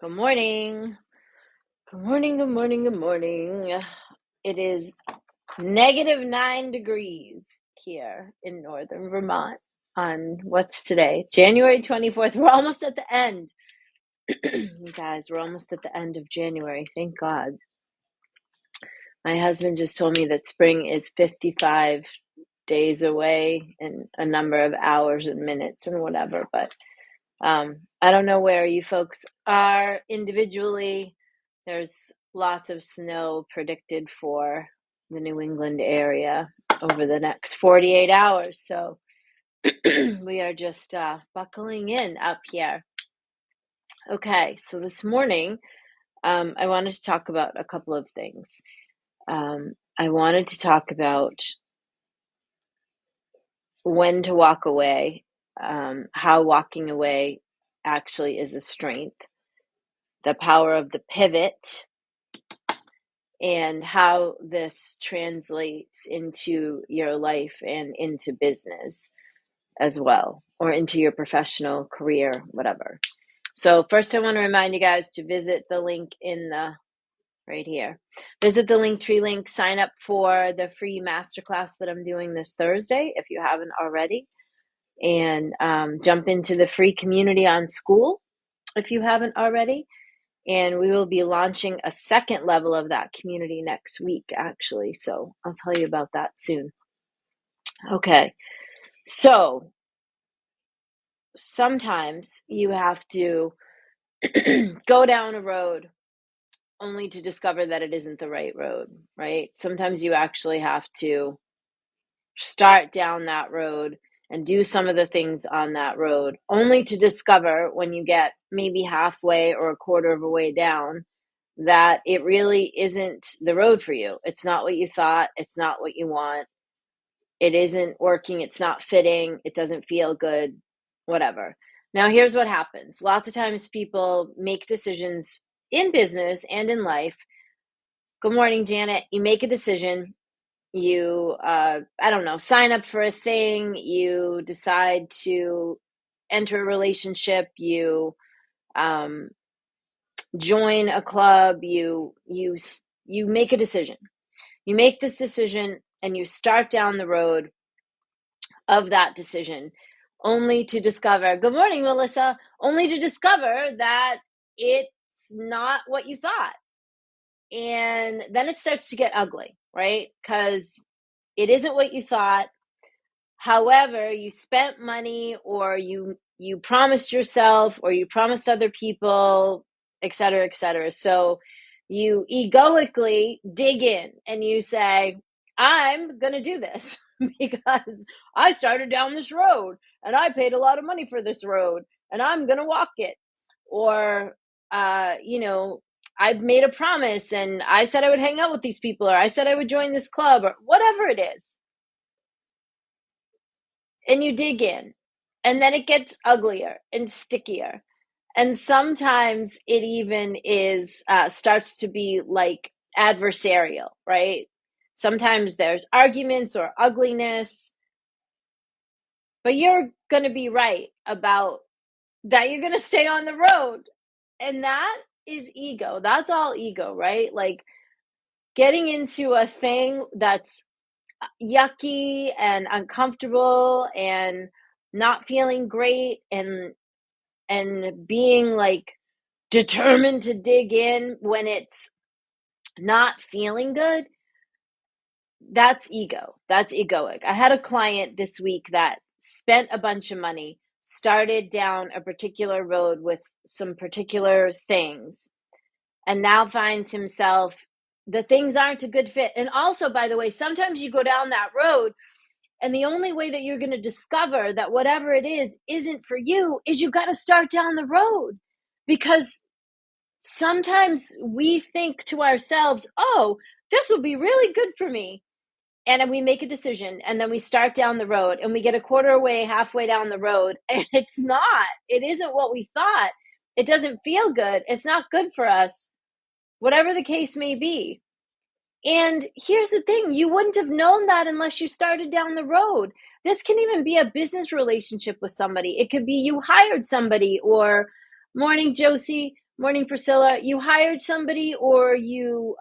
Good morning. Good morning, good morning, good morning. It is -9 degrees here in northern Vermont on what's today, January 24th. We're almost at the end. You guys, we're almost at the end of January. Thank God. My husband just told me that spring is 55 days away and a number of hours and minutes and whatever, but I don't know where you folks are individually. There's lots of snow predicted for the New England area over the next 48 hours. So we are just buckling in up here. Okay, so this morning I wanted to talk about a couple of things. I wanted to talk about when to walk away, how walking away actually is a strength, the power of the pivot, and how this translates into your life and into business as well, or into your professional career, whatever. So first I want to remind you guys to visit the link in the right here. Visit the Linktree link, sign up for the free masterclass that I'm doing this Thursday if you haven't already, and jump into the free community on School if you haven't already. And we will be launching a second level of that community next week, actually. So I'll tell you about that soon. Okay. So sometimes you have to go down a road only to discover that it isn't the right road, right? Sometimes you actually have to start down that road and do some of the things on that road only to discover when you get maybe halfway or a quarter of a way down that it really isn't the road for you. It's not what you thought. It's not what you want. It isn't working. It's not fitting. It doesn't feel good, whatever. Now, here's what happens. Lots of times people make decisions in business and in life. Good morning, Janet. You make a decision. You, I don't know, sign up for a thing. You decide to enter a relationship. You, join a club. You make a decision. You make this decision and you start down the road of that decision only to discover, good morning, Melissa, only to discover that it's not what you thought. And then it starts to get ugly, right? Because it isn't what you thought. However, you spent money, or you promised yourself, or you promised other people, et cetera, et cetera. So you egoically dig in and you say, I'm going to do this because I started down this road and I paid a lot of money for this road and I'm going to walk it. Or, I've made a promise and I said I would hang out with these people, or I said I would join this club, or whatever it is. And you dig in, and then it gets uglier and stickier. And sometimes it even is starts to be like adversarial, right? Sometimes there's arguments or ugliness, but you're going to be right about that. You're going to stay on the road. And that is ego. That's all ego, right? Like getting into a thing that's yucky and uncomfortable and not feeling great, and being like determined to dig in when it's not feeling good. That's ego. That's egoic. I had a client this week that spent a bunch of money, started down a particular road with some particular things, and now finds himself, the things aren't a good fit. And also, by the way, sometimes you go down that road and the only way that you're going to discover that whatever it is isn't for you is you got to start down the road. Because sometimes we think to ourselves, oh, this will be really good for me. And then we make a decision and then we start down the road and we get a quarter away, halfway down the road. And it's not, it isn't what we thought. It doesn't feel good. It's not good for us, whatever the case may be. And here's the thing, you wouldn't have known that unless you started down the road. This can even be a business relationship with somebody. It could be you hired somebody, or morning, Josie. Morning, Priscilla. You hired somebody, or you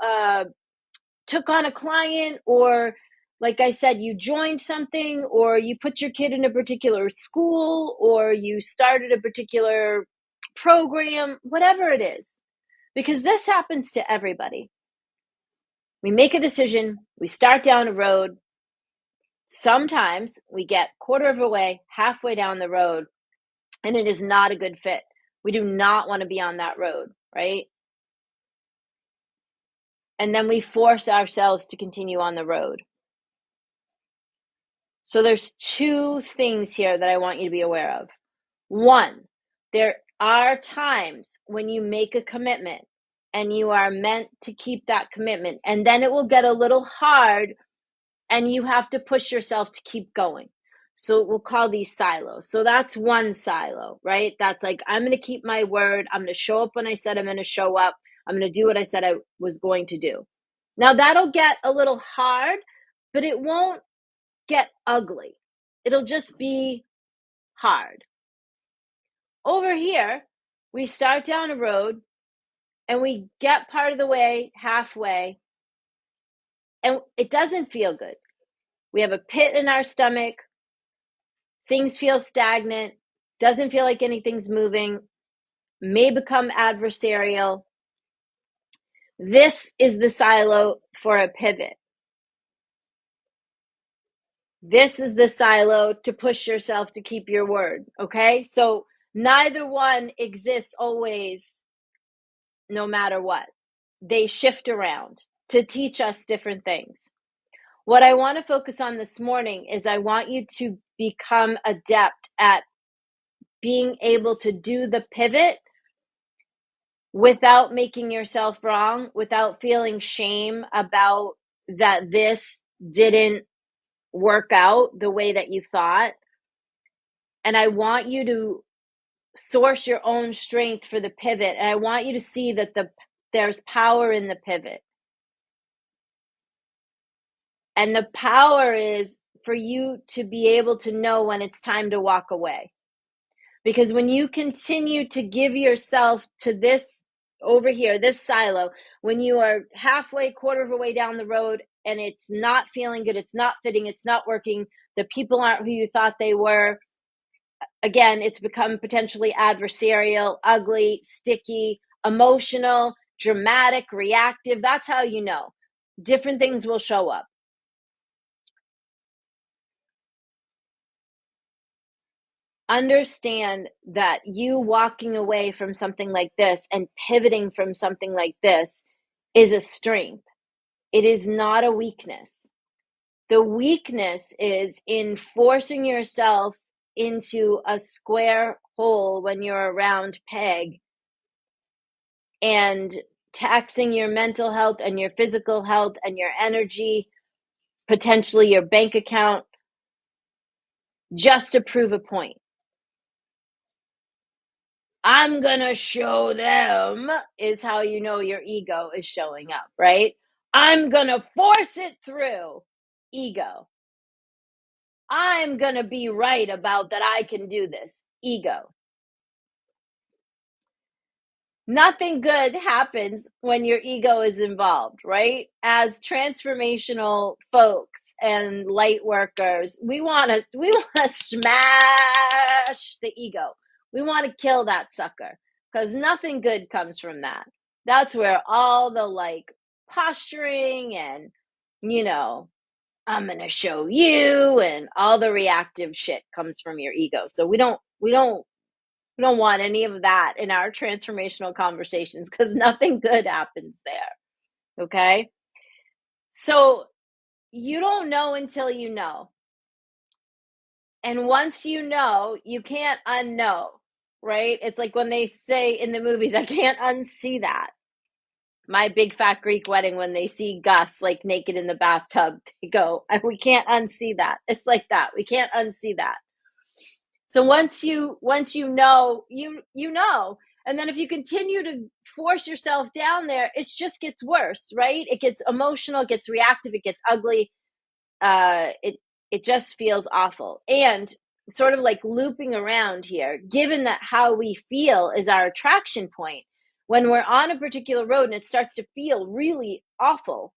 took on a client, or like I said, you joined something, or you put your kid in a particular school, or you started a particular program, whatever it is, because this happens to everybody. We make a decision, we start down a road. Sometimes we get quarter of a way, halfway down the road, and it is not a good fit. We do not want to be on that road, right? And then we force ourselves to continue on the road. So there's two things here that I want you to be aware of. One, there are times when you make a commitment and you are meant to keep that commitment, and then it will get a little hard and you have to push yourself to keep going. So we'll call these silos. So that's one silo, right? That's like, I'm going to keep my word. I'm going to show up when I said I'm going to show up. I'm going to do what I said I was going to do. Now that'll get a little hard, but it won't get ugly. It'll just be hard. Over here, we start down a road and we get part of the way, halfway, and it doesn't feel good. We have a pit in our stomach. Things feel stagnant. Doesn't feel like anything's moving. May become adversarial. This is the silo for a pivot. This is the silo to push yourself to keep your word, okay? So neither one exists always, no matter what. They shift around to teach us different things. What I want to focus on this morning is I want you to become adept at being able to do the pivot without making yourself wrong, without feeling shame about that this didn't work out the way that you thought. And I want you to source your own strength for the pivot. And I want you to see that there's power in the pivot. And the power is for you to be able to know when it's time to walk away. Because when you continue to give yourself to this over here, this silo, when you are halfway, quarter of a way down the road and it's not feeling good, it's not fitting, it's not working, the people aren't who you thought they were, again, it's become potentially adversarial, ugly, sticky, emotional, dramatic, reactive. That's how you know. Different things will show up. Understand that you walking away from something like this and pivoting from something like this is a strength. It is not a weakness. The weakness is in forcing yourself into a square hole when you're a round peg and taxing your mental health and your physical health and your energy, potentially your bank account, just to prove a point. I'm gonna show them is how you know your ego is showing up, right? I'm gonna force it through. Ego. I'm gonna be right about that I can do this. Ego. Nothing good happens when your ego is involved, right? As transformational folks and light workers, we want to smash the ego. We want to kill that sucker because nothing good comes from that. That's where all the like posturing and I'm going to show you and all the reactive shit comes from your ego. So we don't want any of that in our transformational conversations because nothing good happens there. Okay. So you don't know until you know. And once you know, you can't unknow, right? It's like when they say in the movies, I can't unsee that. My Big Fat Greek Wedding, when they see Gus like naked in the bathtub, they go, we can't unsee that. It's like that. We can't unsee that. So once you know, you know. And then if you continue to force yourself down there, it just gets worse, right? It gets emotional, it gets reactive, it gets ugly. It just feels awful. And sort of like looping around here, given that how we feel is our attraction point, when we're on a particular road and it starts to feel really awful,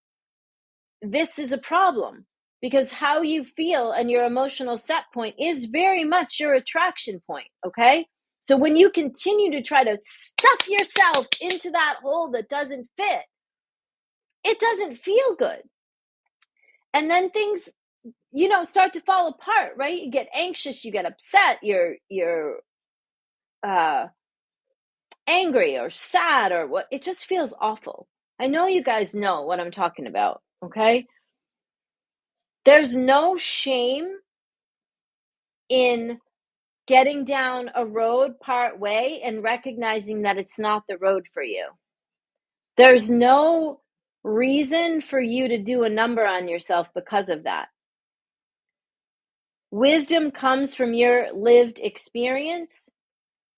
this is a problem, because how you feel and your emotional set point is very much your attraction point, okay? So when you continue to try to stuff yourself into that hole that doesn't fit, it doesn't feel good. And then things, start to fall apart, right? You get anxious, you get upset, you're angry or sad or what. It just feels awful. I know you guys know what I'm talking about, okay? There's no shame in getting down a road part way and recognizing that it's not the road for you. There's no reason for you to do a number on yourself because of that. Wisdom comes from your lived experience.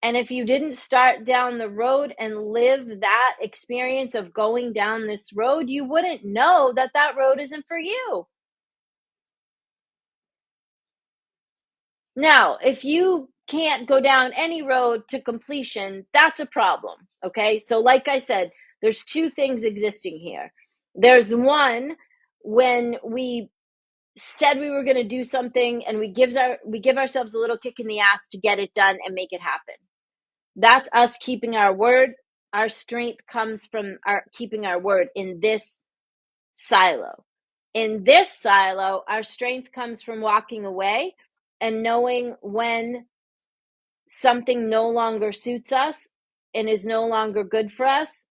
And if you didn't start down the road and live that experience of going down this road, you wouldn't know that that road isn't for you. Now, if you can't go down any road to completion, that's a problem, okay? So like I said, there's two things existing here. There's one, when we said we were going to do something and we give ourselves a little kick in the ass to get it done and make it happen. That's us keeping our word. Our strength comes from our keeping our word in this silo. In this silo, our strength comes from walking away and knowing when something no longer suits us and is no longer good for us.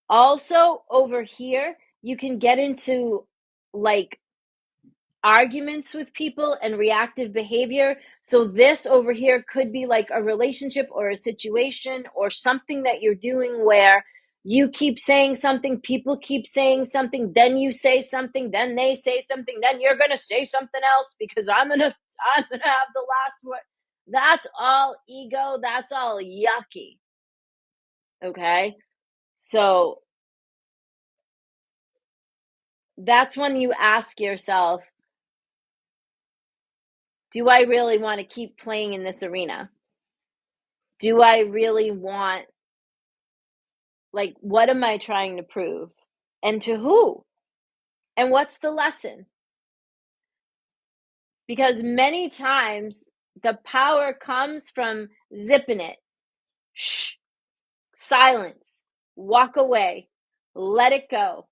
Also, over here, you can get into like arguments with people and reactive behavior. So this over here could be like a relationship or a situation or something that you're doing where you keep saying something, people keep saying something, then you say something, then they say something, then you're going to say something else because I'm going to have the last word. That's all ego. That's all yucky. Okay? So that's when you ask yourself, do I really want to keep playing in this arena? Do I really want, like, what am I trying to prove? And to who? And what's the lesson? Because many times the power comes from zipping it. Shh, silence, walk away, let it go.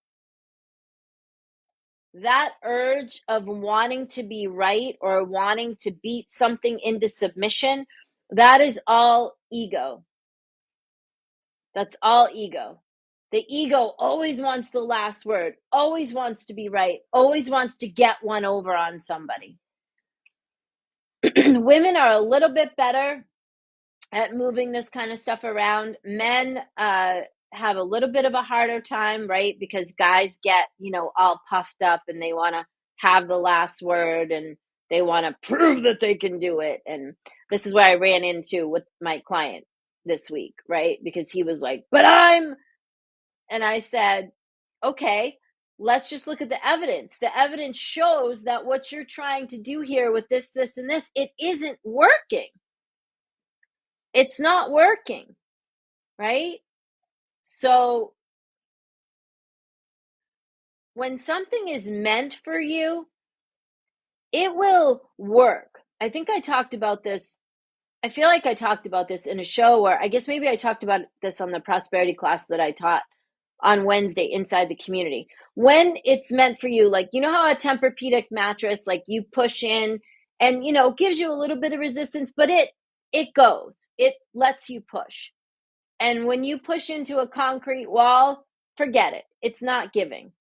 That urge of wanting to be right or wanting to beat something into submission, that is all ego. That's all ego. The ego always wants the last word, always wants to be right, always wants to get one over on somebody. Women are a little bit better at moving this kind of stuff around. Men have a little bit of a harder time, right? Because guys get, all puffed up and they want to have the last word and they want to prove that they can do it. And this is what I ran into with my client this week, right? Because he was like, and I said, okay, let's just look at the evidence. The evidence shows that what you're trying to do here with this, and this, it isn't working. It's not working, right? So when something is meant for you, it will work. I think I talked about this. I feel like I talked about this in a show, or I guess maybe I talked about this on the prosperity class that I taught on Wednesday inside the community. When it's meant for you, like, how a Tempur-Pedic mattress, like, you push in and, gives you a little bit of resistance, but it goes, it lets you push. And when you push into a concrete wall, forget it. It's not giving.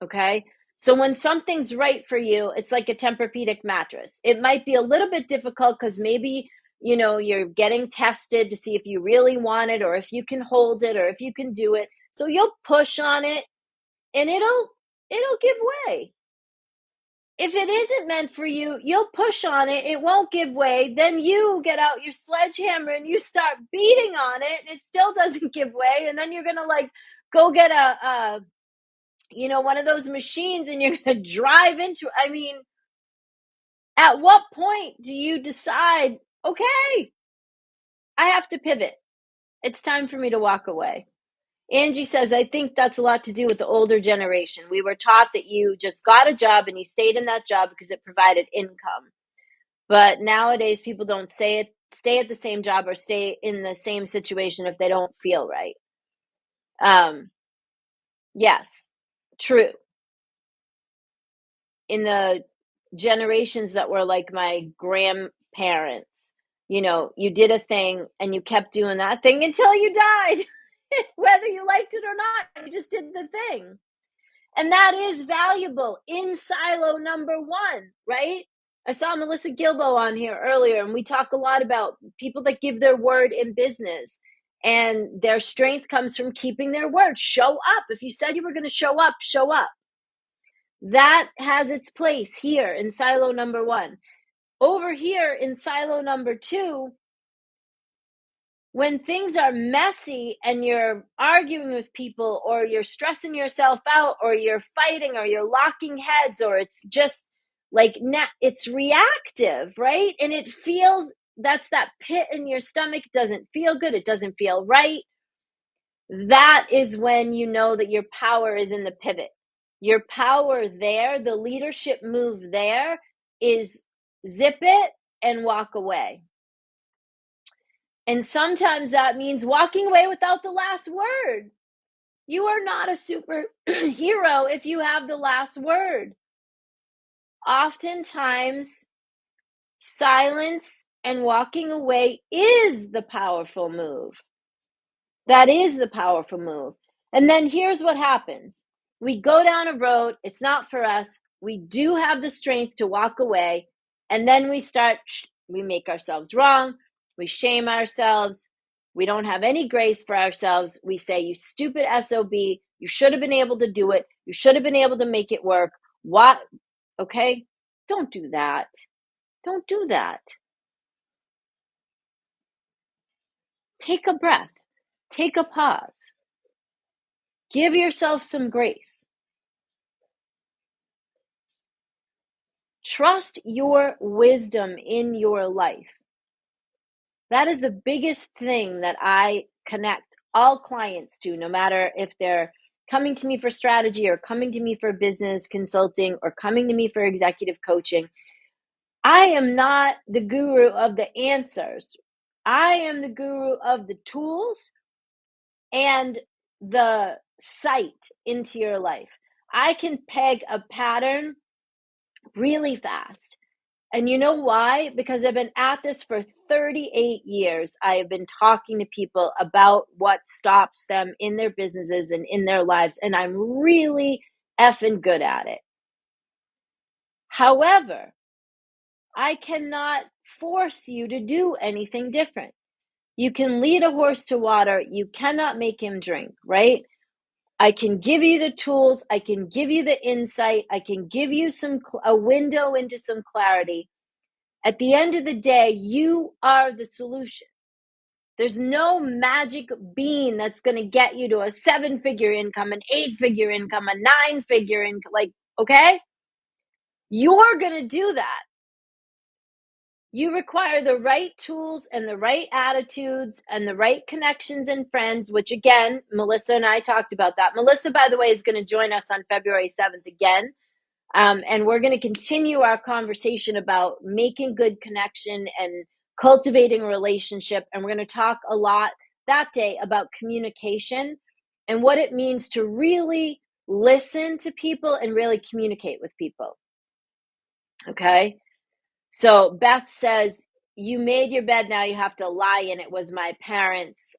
Okay. So when something's right for you, it's like a Tempur-Pedic mattress. It might be a little bit difficult because maybe, you're getting tested to see if you really want it or if you can hold it or if you can do it. So you'll push on it and it'll give way. If it isn't meant for you, you'll push on it. It won't give way. Then you get out your sledgehammer and you start beating on it and it still doesn't give way. And then you're going to go get one of those machines and you're going to drive into, I mean, at what point do you decide, okay, I have to pivot? It's time for me to walk away. Angie says, I think that's a lot to do with the older generation. We were taught that you just got a job and you stayed in that job because it provided income. But nowadays, people don't say it, stay at the same job or stay in the same situation if they don't feel right. Yes, true. In the generations that were like my grandparents, you did a thing and you kept doing that thing until you died, whether you liked it or not. You just did the thing. And that is valuable in silo number one, right? I saw Melissa Gilbo on here earlier, and we talk a lot about people that give their word in business. And their strength comes from keeping their word. Show up. If you said you were going to show up, show up. That has its place here in silo number one. Over here in silo number two, when things are messy and you're arguing with people or you're stressing yourself out or you're fighting or you're locking heads or it's just like it's reactive, right? And it feels, that's that pit in your stomach. It doesn't feel good. It doesn't feel right. That is when you know that your power is in the pivot. Your power there, the leadership move there is zip it and walk away. And sometimes that means walking away without the last word. You are not a superhero if you have the last word. Oftentimes, silence and walking away is the powerful move. That is the powerful move. And then here's what happens. We go down a road, it's not for us. We do have the strength to walk away. And then we make ourselves wrong. We shame ourselves. We don't have any grace for ourselves. We say, you stupid SOB, you should have been able to do it. You should have been able to make it work. What? Okay? Don't do that. Don't do that. Take a breath. Take a pause. Give yourself some grace. Trust your wisdom in your life. That is the biggest thing that I connect all clients to, no matter if they're coming to me for strategy or coming to me for business consulting or coming to me for executive coaching. I am not the guru of the answers. I am the guru of the tools and the sight into your life. I can peg a pattern really fast. And you know why? Because I've been at this for 38 years. I have been talking to people about what stops them in their businesses and in their lives, and I'm really effing good at it. However, I cannot force you to do anything different. You can lead a horse to water. You cannot make him drink, right? I can give you the tools. I can give you the insight. I can give you a window into some clarity. At the end of the day, you are the solution. There's no magic bean that's going to get you to a 7-figure income, an 8-figure income, a 9-figure income. Okay? You're going to do that. You require the right tools and the right attitudes and the right connections and friends, which again, Melissa and I talked about that. Melissa, by the way, is going to join us on February 7th again. And we're going to continue our conversation about making good connection and cultivating a relationship. And we're going to talk a lot that day about communication and what it means to really listen to people and really communicate with people. Okay? So Beth says, you made your bed, now you have to lie in it. Was my parents,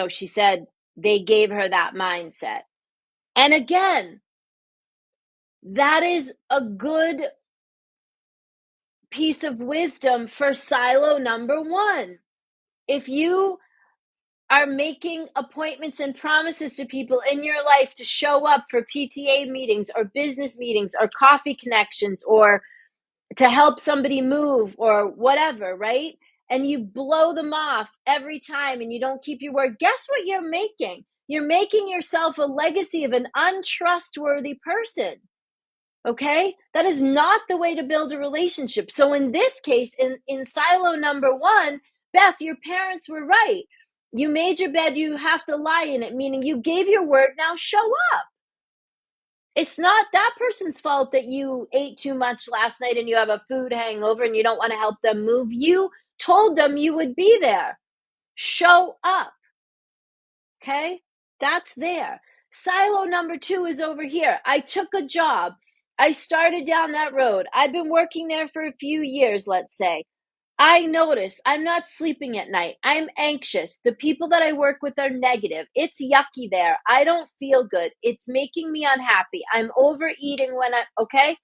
she said they gave her that mindset. And again, that is a good piece of wisdom for silo number one. If you are making appointments and promises to people in your life to show up for PTA meetings or business meetings or coffee connections or to help somebody move or whatever, right? And you blow them off every time and you don't keep your word, guess what you're making? You're making yourself a legacy of an untrustworthy person. Okay? That is not the way to build a relationship. So in this case, in silo number one, Beth, your parents were right. You made your bed, you have to lie in it, meaning you gave your word, now show up. It's not that person's fault that you ate too much last night and you have a food hangover and you don't want to help them move. You told them you would be there. Show up. Okay? That's there. Silo number 2 is over here. I took a job. I started down that road. I've been working there for a few years, let's say. I notice I'm not sleeping at night. I'm anxious. The people that I work with are negative. It's yucky there. I don't feel good. It's making me unhappy. I'm overeating when okay?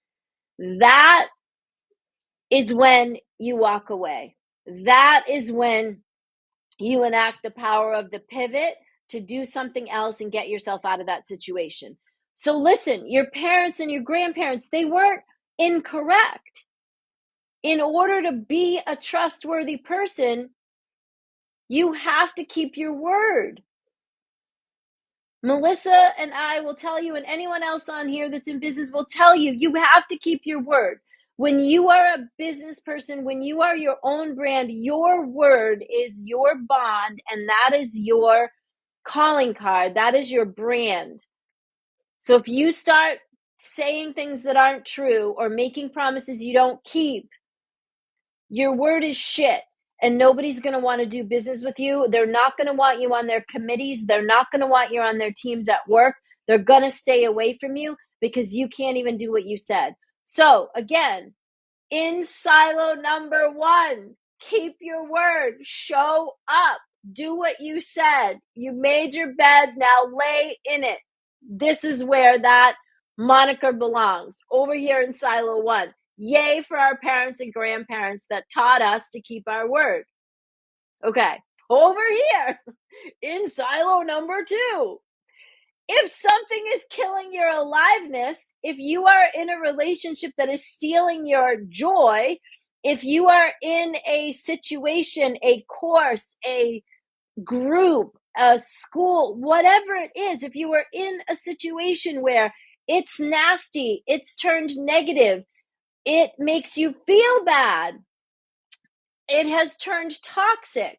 That is when you walk away. That is when you enact the power of the pivot to do something else and get yourself out of that situation. So listen, your parents and your grandparents, they weren't incorrect. In order to be a trustworthy person, you have to keep your word. Melissa and I will tell you, and anyone else on here that's in business will tell you, you have to keep your word. When you are a business person, when you are your own brand, your word is your bond, and that is your calling card. That is your brand. So if you start saying things that aren't true or making promises you don't keep, your word is shit. And nobody's going to want to do business with you. They're not going to want you on their committees. They're not going to want you on their teams at work. They're going to stay away from you because you can't even do what you said. So again, in silo number 1, keep your word, show up, do what you said. You made your bed, now lay in it. This is where that moniker belongs, over here in silo 1. Yay for our parents and grandparents that taught us to keep our word. Okay, over here in silo number 2. If something is killing your aliveness, if you are in a relationship that is stealing your joy, if you are in a situation, a course, a group, a school, whatever it is, if you are in a situation where it's nasty, it's turned negative, it makes you feel bad, it has turned toxic,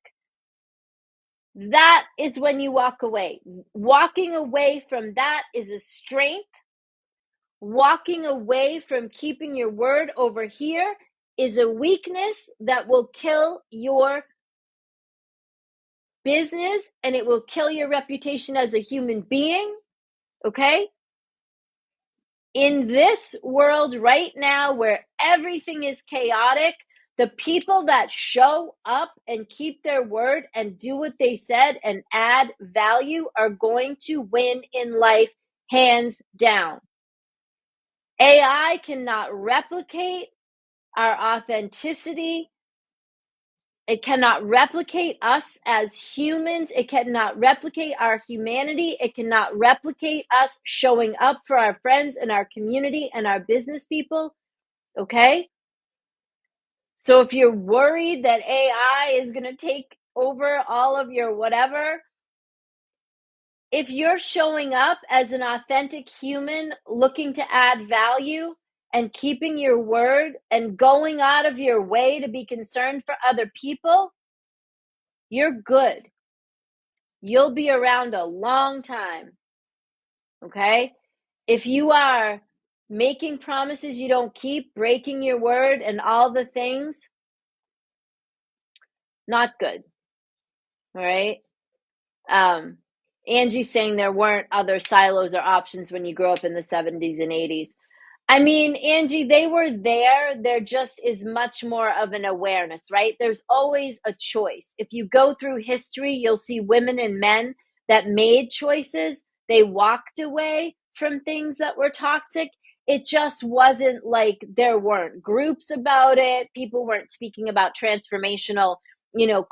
that is when you walk away. Walking away from that is a strength. Walking away from keeping your word over here is a weakness that will kill your business and it will kill your reputation as a human being. Okay? In this world right now where everything is chaotic, the people that show up and keep their word and do what they said and add value are going to win in life, hands down. AI cannot replicate our authenticity. It cannot replicate us as humans. It cannot replicate our humanity. It cannot replicate us showing up for our friends and our community and our business people. Okay? So if you're worried that AI is going to take over all of your whatever, if you're showing up as an authentic human looking to add value and keeping your word and going out of your way to be concerned for other people, you're good. You'll be around a long time. Okay? If you are making promises you don't keep, breaking your word, and all the things, not good. All right? Angie's saying there weren't other silos or options when you grew up in the 70s and 80s. I mean, Angie, they were there. There just is much more of an awareness, right? There's always a choice. If you go through history, you'll see women and men that made choices. They walked away from things that were toxic. It just wasn't like there weren't groups about it. People weren't speaking about transformational,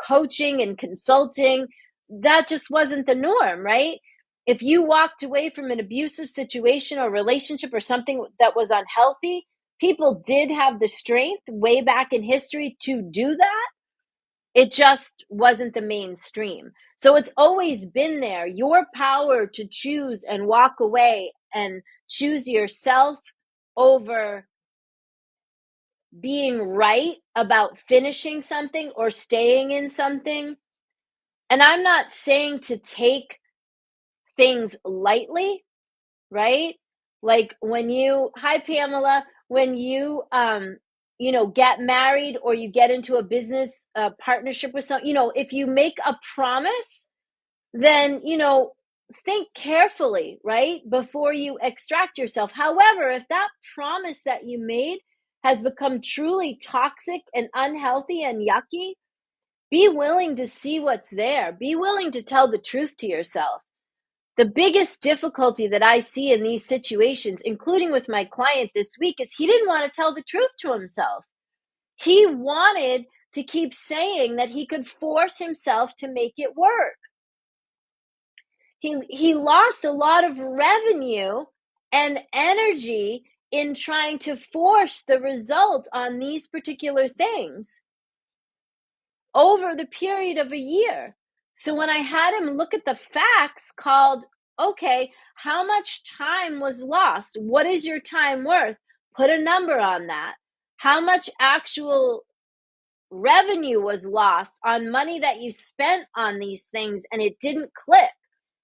coaching and consulting. That just wasn't the norm, right? If you walked away from an abusive situation or relationship or something that was unhealthy, people did have the strength way back in history to do that. It just wasn't the mainstream. So it's always been there. Your power to choose and walk away and choose yourself over being right about finishing something or staying in something And I'm not saying to take things lightly, right? Like when you, hi Pamela, when you get married or you get into a business partnership with some, if you make a promise, then, think carefully, right? Before you extract yourself. However, if that promise that you made has become truly toxic and unhealthy and yucky, be willing to see what's there. Be willing to tell the truth to yourself. The biggest difficulty that I see in these situations, including with my client this week, is he didn't want to tell the truth to himself. He wanted to keep saying that he could force himself to make it work. He lost a lot of revenue and energy in trying to force the result on these particular things over the period of a year. So when I had him look at the facts called, okay, how much time was lost? What is your time worth? Put a number on that. How much actual revenue was lost on money that you spent on these things and it didn't click?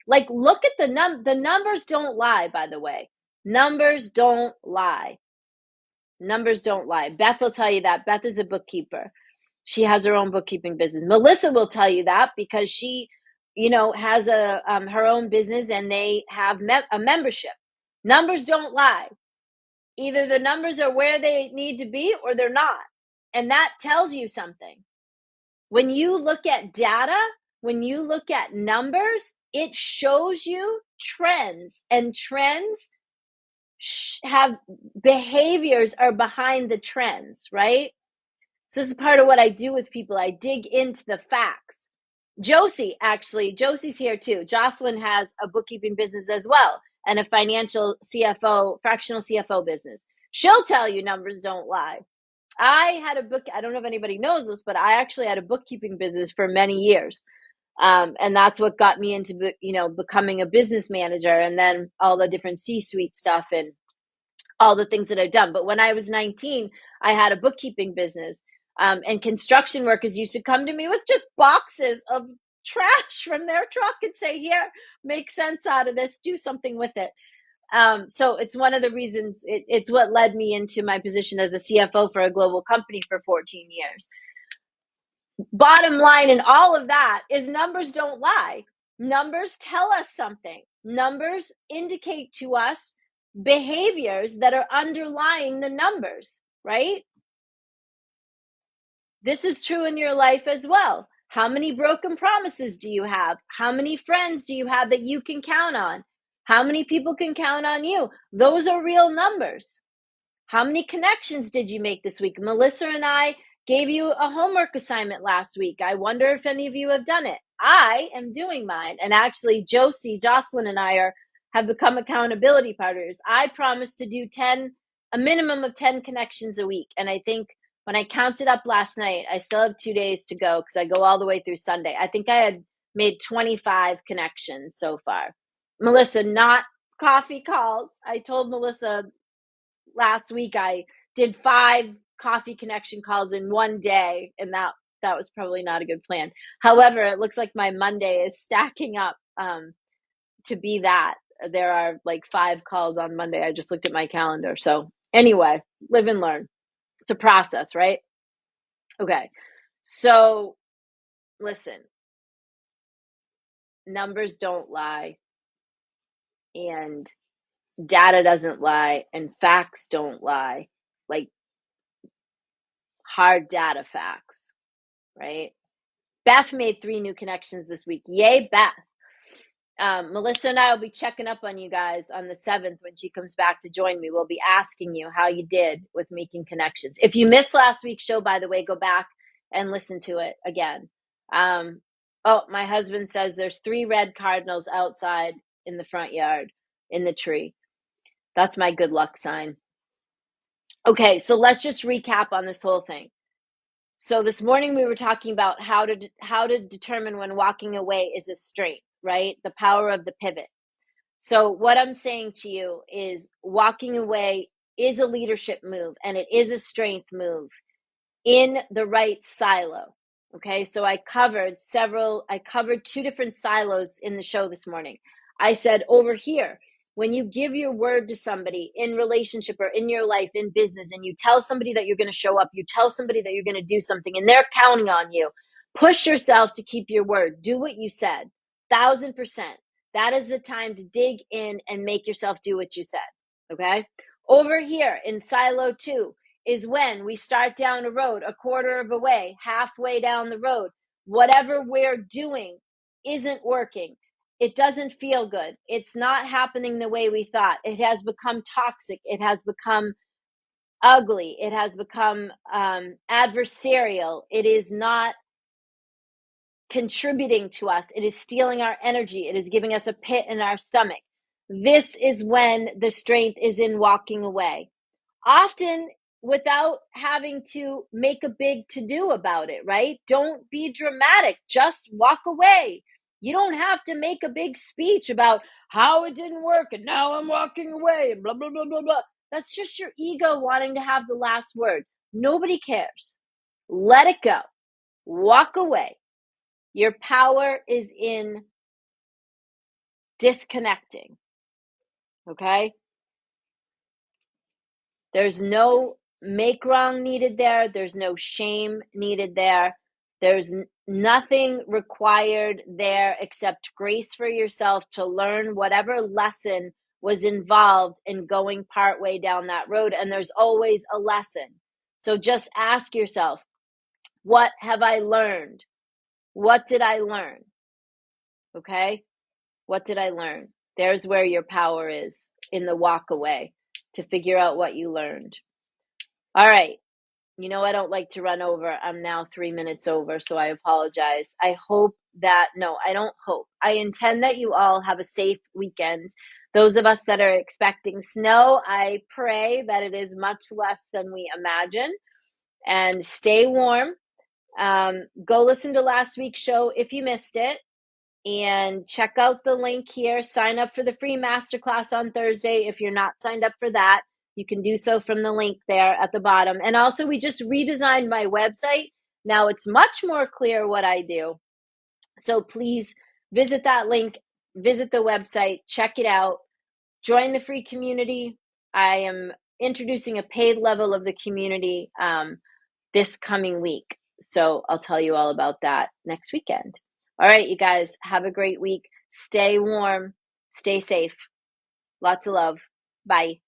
Like, look at the numbers don't lie, by the way. Numbers don't lie. Numbers don't lie. Beth will tell you that. Beth is a bookkeeper. She has her own bookkeeping business. Melissa will tell you that because she, has her own business and they have a membership. Numbers don't lie. Either the numbers are where they need to be or they're not. And that tells you something. When you look at data, when you look at numbers, it shows you trends, and trends have behaviors are behind the trends, right? So this is part of what I do with people. I dig into the facts. Josie's here too. Jocelyn has a bookkeeping business as well and a financial CFO, fractional CFO business. She'll tell you numbers don't lie. I don't know if anybody knows this, but I actually had a bookkeeping business for many years. And that's what got me into, becoming a business manager and then all the different C-suite stuff and all the things that I've done. But when I was 19, I had a bookkeeping business. And construction workers used to come to me with just boxes of trash from their truck and say, here, make sense out of this, do something with it. So it's one of the reasons, it's what led me into my position as a CFO for a global company for 14 years. Bottom line in all of that is numbers don't lie. Numbers tell us something. Numbers indicate to us behaviors that are underlying the numbers, right? This is true in your life as well. How many broken promises do you have? How many friends do you have that you can count on? How many people can count on you? Those are real numbers. How many connections did you make this week? Melissa and I gave you a homework assignment last week. I wonder if any of you have done it. I am doing mine. And actually, Jocelyn and I have become accountability partners. I promised to do a minimum of 10 connections a week. And I think when I counted up last night, I still have 2 days to go because I go all the way through Sunday. I think I had made 25 connections so far. Melissa, not coffee calls. I told Melissa last week I did 5 coffee connection calls in one day, and that was probably not a good plan. However, it looks like my Monday is stacking up to be that. There are like 5 calls on Monday. I just looked at my calendar. So anyway, live and learn. It's a process, right? Okay. So listen, numbers don't lie, and data doesn't lie, and facts don't lie. Like hard data facts, right? Beth made 3 new connections this week. Yay, Beth. Melissa and I will be checking up on you guys on the 7th when she comes back to join me. We'll be asking you how you did with making connections. If you missed last week's show, by the way, go back and listen to it again. My husband says there's 3 red cardinals outside in the front yard in the tree. That's my good luck sign. Okay, so let's just recap on this whole thing. So this morning we were talking about how to determine when walking away is a strength, right? The power of the pivot. So what I'm saying to you is walking away is a leadership move and it is a strength move in the right silo. Okay, so I covered two different silos in the show this morning. I said over here, when you give your word to somebody in relationship or in your life, in business, and you tell somebody that you're going to show up, you tell somebody that you're going to do something and they're counting on you, push yourself to keep your word. Do what you said. 1,000%. That is the time to dig in and make yourself do what you said. Okay. Over here in silo 2, is when we start down a road a quarter of a way, halfway down the road. Whatever we're doing isn't working. It doesn't feel good. It's not happening the way we thought. It has become toxic. It has become ugly. It has become adversarial. It is not contributing to us. It is stealing our energy. It is giving us a pit in our stomach. This is when the strength is in walking away. Often without having to make a big to-do about it, right? Don't be dramatic. Just walk away. You don't have to make a big speech about how it didn't work and now I'm walking away and blah, blah, blah, blah, blah. That's just your ego wanting to have the last word. Nobody cares. Let it go. Walk away. Your power is in disconnecting. Okay? There's no make wrong needed there. There's no shame needed there. There's nothing required there except grace for yourself to learn whatever lesson was involved in going partway down that road. And there's always a lesson. So just ask yourself, what have I learned? What did I learn? Okay? What did I learn? There's where your power is, in the walk away, to figure out what you learned. All right. You know, I don't like to run over. I'm now 3 minutes over, so I apologize. I don't hope. I intend that you all have a safe weekend. Those of us that are expecting snow, I pray that it is much less than we imagine. And stay warm. Go listen to last week's show if you missed it. And check out the link here. Sign up for the free masterclass on Thursday. If you're not signed up for that, you can do so from the link there at the bottom. And also, we just redesigned my website. Now it's much more clear what I do. So please visit that link, visit the website, check it out, join the free community. I am introducing a paid level of the community this coming week. So I'll tell you all about that next weekend. All right, you guys, have a great week. Stay warm, stay safe. Lots of love. Bye.